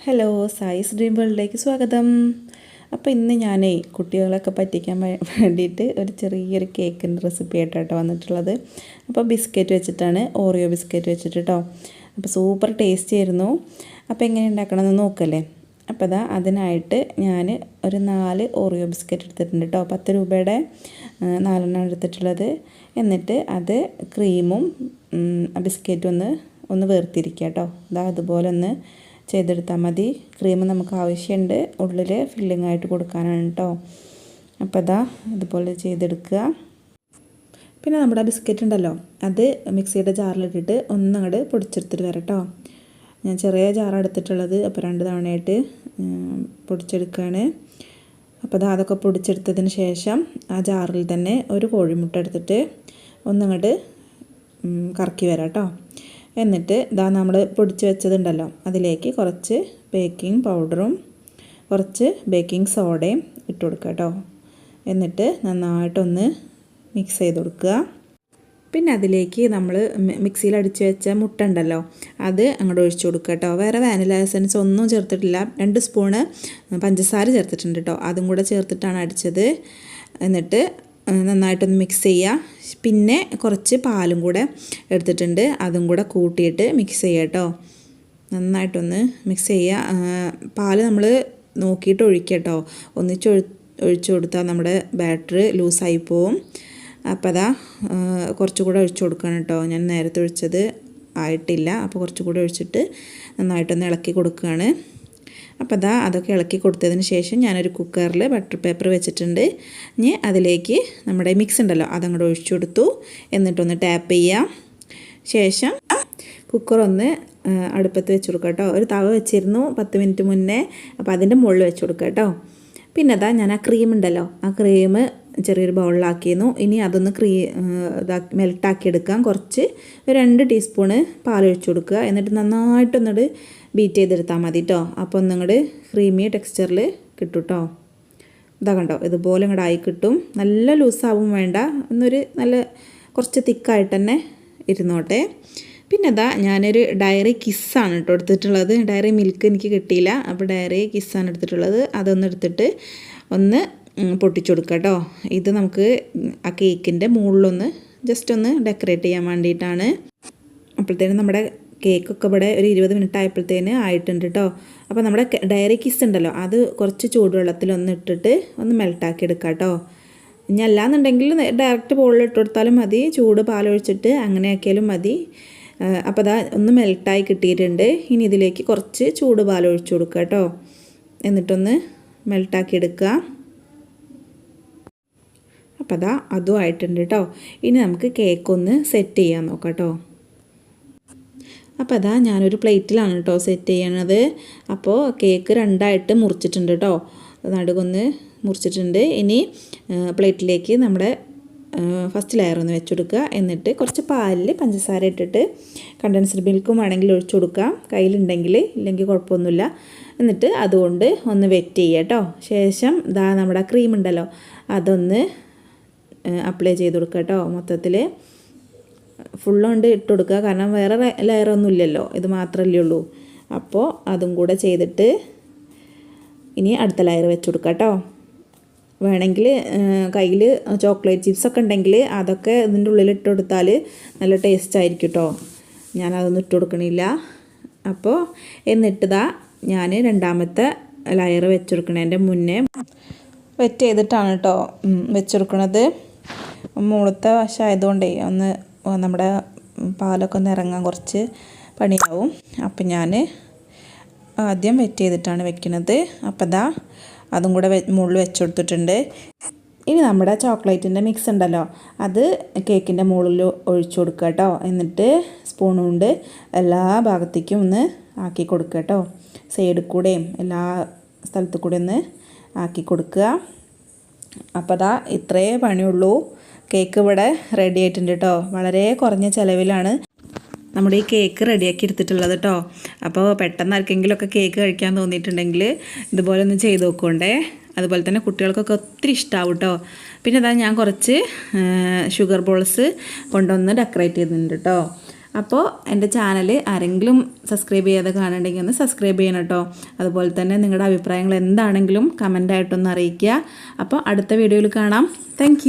Hello, സായിസ് dream വേൾഡിലേക്ക് സ്വാഗതം. അപ്പോൾ ഇന്ന് ഞാനേ കുട്ടികളൊക്കെ പറ്റിക്കാൻ വേണ്ടിയിട്ട് ഒരു ചെറിയൊരു കേക്കിൻ്റെ റെസിപ്പി ആയിട്ടാണ് വന്നിട്ടുള്ളത്. അപ്പോൾ ബിസ്ക്കറ്റ് വെച്ചിട്ടാണ്, ഓറിയോ ബിസ്ക്കറ്റ് വെച്ചിട്ട് കേട്ടോ. അപ്പോൾ സൂപ്പർ ടേസ്റ്റി ആയിരുന്നു. അപ്പോൾ എങ്ങനെ ഉണ്ടാക്കണമെന്ന് നോക്കല്ലേ. അപ്പോൾ അതിനായിട്ട് ഞാൻ ഒരു 4 ഓറിയോ ബിസ്ക്കറ്റ് എടുത്തിട്ടുണ്ട് കേട്ടോ. 10 രൂപയുടെ 4 എടുത്തിട്ടുള്ളത്. എന്നിട്ട് അത് ക്രീമും ബിസ്ക്കറ്റും ഒന്ന് വേർതിരിക്കുക കേട്ടോ. അതുപോലെ ഒന്ന് ചെയ്തെടുത്താൽ മതി. ക്രീം നമുക്ക് ആവശ്യമുണ്ട്, ഉള്ളിൽ ഫില്ലിംഗ് ആയിട്ട് കൊടുക്കാനാണ് കേട്ടോ. അപ്പോൾ ഇതുപോലെ ചെയ്തെടുക്കുക. പിന്നെ നമ്മുടെ ബിസ്ക്കറ്റ് ഉണ്ടല്ലോ, അത് മിക്സിയുടെ ജാറിലിട്ടിട്ട് ഒന്നങ്ങോട്ട് പൊടിച്ചെടുത്തിട്ട് വരാം കേട്ടോ. ഞാൻ ചെറിയ ജാറാണ് എടുത്തിട്ടുള്ളത്. അപ്പോൾ 2 തവണയായിട്ട് പൊടിച്ചെടുക്കുകയാണ്. അപ്പോൾ അതൊക്കെ പൊടിച്ചെടുത്തതിന് ശേഷം ആ ജാറിൽ തന്നെ ഒരു കോഴിമുട്ട എടുത്തിട്ട് ഒന്നങ്ങോട്ട് കറക്കി വരാം കേട്ടോ. എന്നിട്ട് നമ്മൾ പൊടിച്ച് വെച്ചതുണ്ടല്ലോ, അതിലേക്ക് കുറച്ച് ബേക്കിംഗ് പൗഡറും കുറച്ച് ബേക്കിംഗ് സോഡയും ഇട്ട് കൊടുക്കുക കേട്ടോ. എന്നിട്ട് നന്നായിട്ടൊന്ന് മിക്സ് ചെയ്ത് കൊടുക്കുക. പിന്നെ അതിലേക്ക് നമ്മൾ മിക്സിയിൽ അടിച്ച് വെച്ച മുട്ട ഉണ്ടല്ലോ, അത് അങ്ങോട്ട് ഒഴിച്ച് കൊടുക്കുക കേട്ടോ. വേറെ വാനില എസൻസ് ഒന്നും ചേർത്തിട്ടില്ല. 2 സ്പൂണ് പഞ്ചസാര ചേർത്തിട്ടുണ്ട് കേട്ടോ. അതും കൂടെ ചേർത്തിട്ടാണ് അടിച്ചത്. എന്നിട്ട് നന്നായിട്ടൊന്ന് മിക്സ് ചെയ്യുക. പിന്നെ കുറച്ച് പാലും കൂടെ എടുത്തിട്ടുണ്ട്, അതും കൂടെ കൂട്ടിയിട്ട് മിക്സ് ചെയ്യുക കേട്ടോ. നന്നായിട്ടൊന്ന് മിക്സ് ചെയ്യുക. പാല് നമ്മൾ നോക്കിയിട്ട് ഒഴിക്കുക കേട്ടോ. ഒന്നിച്ച് ഒഴിച്ചു കൊടുത്താൽ നമ്മുടെ ബാറ്ററി ലൂസായി പോവും. അപ്പോൾ കുറച്ചുകൂടെ ഒഴിച്ചു കൊടുക്കണം കേട്ടോ. ഞാൻ നേരത്തെ ഒഴിച്ചത് ആയിട്ടില്ല, അപ്പോൾ കുറച്ചുകൂടെ ഒഴിച്ചിട്ട് നന്നായിട്ടൊന്ന് ഇളക്കി കൊടുക്കുകയാണ്. അപ്പോൾ അതൊക്കെ ഇളക്കി കൊടുത്തതിന് ശേഷം ഞാനൊരു കുക്കറിൽ ബട്ടർ പേപ്പർ വെച്ചിട്ടുണ്ട്. ഇനി അതിലേക്ക് നമ്മുടെ മിക്സ് ഉണ്ടല്ലോ, അതങ്ങോട്ട് ഒഴിച്ചു കൊടുത്തു. എന്നിട്ടൊന്ന് ടാപ്പ് ചെയ്യാം. ശേഷം കുക്കറൊന്ന് അടുപ്പത്ത് വെച്ച് കൊടുക്കുക കേട്ടോ. ഒരു തവ വെച്ചിരുന്നു 10 മിനിറ്റ് മുന്നേ. അപ്പോൾ അതിൻ്റെ മുകളിൽ വെച്ച് കൊടുക്കുക കേട്ടോ. പിന്നെ ഞാൻ ആ ക്രീം ഉണ്ടല്ലോ, ആ ക്രീം ചെറിയൊരു ബൗളിലാക്കിയിരുന്നു. ഇനി അതൊന്ന് മെൽട്ടാക്കി എടുക്കാം. കുറച്ച് 2 ടീസ്പൂണ് പാലൊഴിച്ച് കൊടുക്കുക. എന്നിട്ട് നന്നായിട്ടൊന്നിട്ട് ബീറ്റ് ചെയ്തെടുത്താൽ മതി കേട്ടോ. അപ്പോൾ ഒന്നിങ്ങോട്ട് ക്രീമി ടെക്സ്ചറിൽ കിട്ടും കേട്ടോ. കണ്ടോ, ഇതുപോലെ ഇങ്ങോട്ട് ആയി കിട്ടും. നല്ല ലൂസാവും വേണ്ട, എന്നൊരു നല്ല കുറച്ച് തിക്കായിട്ട് തന്നെ ഇരുന്നോട്ടെ. പിന്നെ ഞാനൊരു ഡയറി കിസ്സാണ് കേട്ടോ എടുത്തിട്ടുള്ളത്. ഡയറി മിൽക്ക് എനിക്ക് കിട്ടിയില്ല, അപ്പോൾ ഡയറി കിസ്സാണ് എടുത്തിട്ടുള്ളത്. അതൊന്ന് എടുത്തിട്ട് ഒന്ന് പൊട്ടിച്ചു കൊടുക്കുക കേട്ടോ. ഇത് നമുക്ക് ആ കേക്കിൻ്റെ മുകളിലൊന്ന് ജസ്റ്റ് ഒന്ന് ഡെക്കറേറ്റ് ചെയ്യാൻ വേണ്ടിയിട്ടാണ്. അപ്പോഴത്തേനും നമ്മുടെ കേക്കൊക്കെ ഇവിടെ ഒരു 20 മിനിറ്റ് ആയപ്പോഴത്തേന് ആയിട്ടുണ്ട് കേട്ടോ. അപ്പോൾ നമ്മുടെ ഡയറി കിസ് ഉണ്ടല്ലോ, അത് കുറച്ച് ചൂടുവെള്ളത്തിലൊന്ന് ഇട്ടിട്ട് ഒന്ന് മെൽട്ടാക്കി എടുക്കുക കേട്ടോ. ഇനി അല്ലാന്നുണ്ടെങ്കിൽ ഡയറക്റ്റ് ബോളിൽ ഇട്ട് കൊടുത്താലും മതി, ചൂട് പാലൊഴിച്ചിട്ട് അങ്ങനെ ആക്കിയാലും മതി. അപ്പോൾ ഒന്ന് മെൽട്ടായി കിട്ടിയിട്ടുണ്ട്. ഇനി ഇതിലേക്ക് കുറച്ച് ചൂട് പാലൊഴിച്ച് കൊടുക്കുക കേട്ടോ. എന്നിട്ടൊന്ന് മെൽട്ടാക്കി എടുക്കുക. അപ്പോൾ അതും ആയിട്ടുണ്ട് കേട്ടോ. ഇനി നമുക്ക് കേക്കൊന്ന് സെറ്റ് ചെയ്യാൻ നോക്കാം കേട്ടോ. അപ്പോൾ ഞാനൊരു പ്ലേറ്റിലാണ് കേട്ടോ സെറ്റ് ചെയ്യണത്. അപ്പോൾ കേക്ക് 2ആയിട്ട് മുറിച്ചിട്ടുണ്ട് കേട്ടോ. നടുകൊന്ന് മുറിച്ചിട്ടുണ്ട്. ഇനി പ്ലേറ്റിലേക്ക് നമ്മുടെ ഫസ്റ്റ് ലെയർ ഒന്ന് വെച്ച് കൊടുക്കുക. എന്നിട്ട് കുറച്ച് പാലിൽ പഞ്ചസാര ഇട്ടിട്ട് കണ്ടൻസ്ഡ് മിൽക്കും വേണമെങ്കിൽ ഒഴിച്ചു കൊടുക്കാം, കയ്യിലുണ്ടെങ്കിൽ. ഇല്ലെങ്കിൽ കുഴപ്പമൊന്നുമില്ല. എന്നിട്ട് അതുകൊണ്ട് ഒന്ന് വെറ്റ് ചെയ്യുക കേട്ടോ. ശേഷം നമ്മുടെ ക്രീം ഉണ്ടല്ലോ, അതൊന്ന് അപ്ലൈ ചെയ്ത് കൊടുക്കുക കേട്ടോ. മൊത്തത്തിൽ ഫുള്ളുകൊണ്ട് ഇട്ട് കൊടുക്കുക, കാരണം വേറെ ലെയറൊന്നും ഇല്ലല്ലോ, ഇത് മാത്രമല്ലേ ഉള്ളൂ. അപ്പോൾ അതും കൂടെ ചെയ്തിട്ട് ഇനി അടുത്ത ലെയർ വെച്ച് കൊടുക്കുക കേട്ടോ. വേണമെങ്കിൽ കയ്യിൽ ചോക്ലേറ്റ് ചിപ്സൊക്കെ ഉണ്ടെങ്കിൽ അതൊക്കെ ഇതിൻ്റെ ഉള്ളിൽ ഇട്ട് കൊടുത്താൽ നല്ല ടേസ്റ്റ് ആയിരിക്കും കേട്ടോ. ഞാനതൊന്നും ഇട്ട് കൊടുക്കണില്ല. അപ്പോൾ എന്നിട്ട് ഞാൻ 2ാമത്തെ ലെയർ വെച്ച് കൊടുക്കണതിൻ്റെ മുന്നേ വെറ്റ് ചെയ്തിട്ടാണ് കേട്ടോ വെച്ചെടുക്കണത്. മുകളത്തെ വശമായതുകൊണ്ടേ ഒന്ന് നമ്മുടെ പാലൊക്കെ ഒന്ന് ഇറങ്ങാൻ കുറച്ച് പണിയാവും. അപ്പം ഞാൻ ആദ്യം വെറ്റ് ചെയ്തിട്ടാണ് വെക്കുന്നത്. അപ്പം അതും കൂടെ മുകളിൽ വെച്ച് കൊടുത്തിട്ടുണ്ട്. ഇനി നമ്മുടെ ചോക്ലേറ്റിൻ്റെ മിക്സ് ഉണ്ടല്ലോ, അത് കേക്കിൻ്റെ മുകളിൽ ഒഴിച്ചു കൊടുക്കുക കേട്ടോ. എന്നിട്ട് സ്പൂൺ കൊണ്ട് എല്ലാ ഭാഗത്തേക്കും ഒന്ന് ആക്കി കൊടുക്കുക കേട്ടോ. സൈഡിൽ കൂടെയും എല്ലാ സ്ഥലത്തു കൂടെ ഒന്ന് ആക്കി കൊടുക്കുക. അപ്പോൾ ഇത്രയേ പണിയുള്ളൂ. കേക്ക് ഇവിടെ റെഡി ആയിട്ടുണ്ട് കേട്ടോ. വളരെ കുറഞ്ഞ ചിലവിലാണ് നമ്മുടെ ഈ കേക്ക് റെഡിയാക്കി എടുത്തിട്ടുള്ളത് കേട്ടോ. അപ്പോൾ പെട്ടെന്ന് ആർക്കെങ്കിലുമൊക്കെ കേക്ക് കഴിക്കാൻ തോന്നിയിട്ടുണ്ടെങ്കിൽ ഇതുപോലെ ഒന്ന് ചെയ്ത് നോക്കണ്ടേ. അതുപോലെ തന്നെ കുട്ടികൾക്കൊക്കെ ഒത്തിരി ഇഷ്ടമാവും കേട്ടോ. പിന്നെ ഞാൻ കുറച്ച് ഷുഗർ ബോൾസ് കൊണ്ടൊന്ന് ഡെക്കറേറ്റ് ചെയ്തിട്ടുണ്ട് കേട്ടോ. അപ്പോൾ എൻ്റെ ചാനൽ ആരെങ്കിലും സബ്സ്ക്രൈബ് ചെയ്യാതെ കാണുന്നുണ്ടെങ്കിൽ ഒന്ന് സബ്സ്ക്രൈബ് ചെയ്യണം കേട്ടോ. അതുപോലെ തന്നെ നിങ്ങളുടെ അഭിപ്രായങ്ങൾ എന്താണെങ്കിലും കമൻ്റായിട്ടൊന്ന് അറിയിക്കുക. അപ്പോൾ അടുത്ത വീഡിയോയിൽ കാണാം. താങ്ക്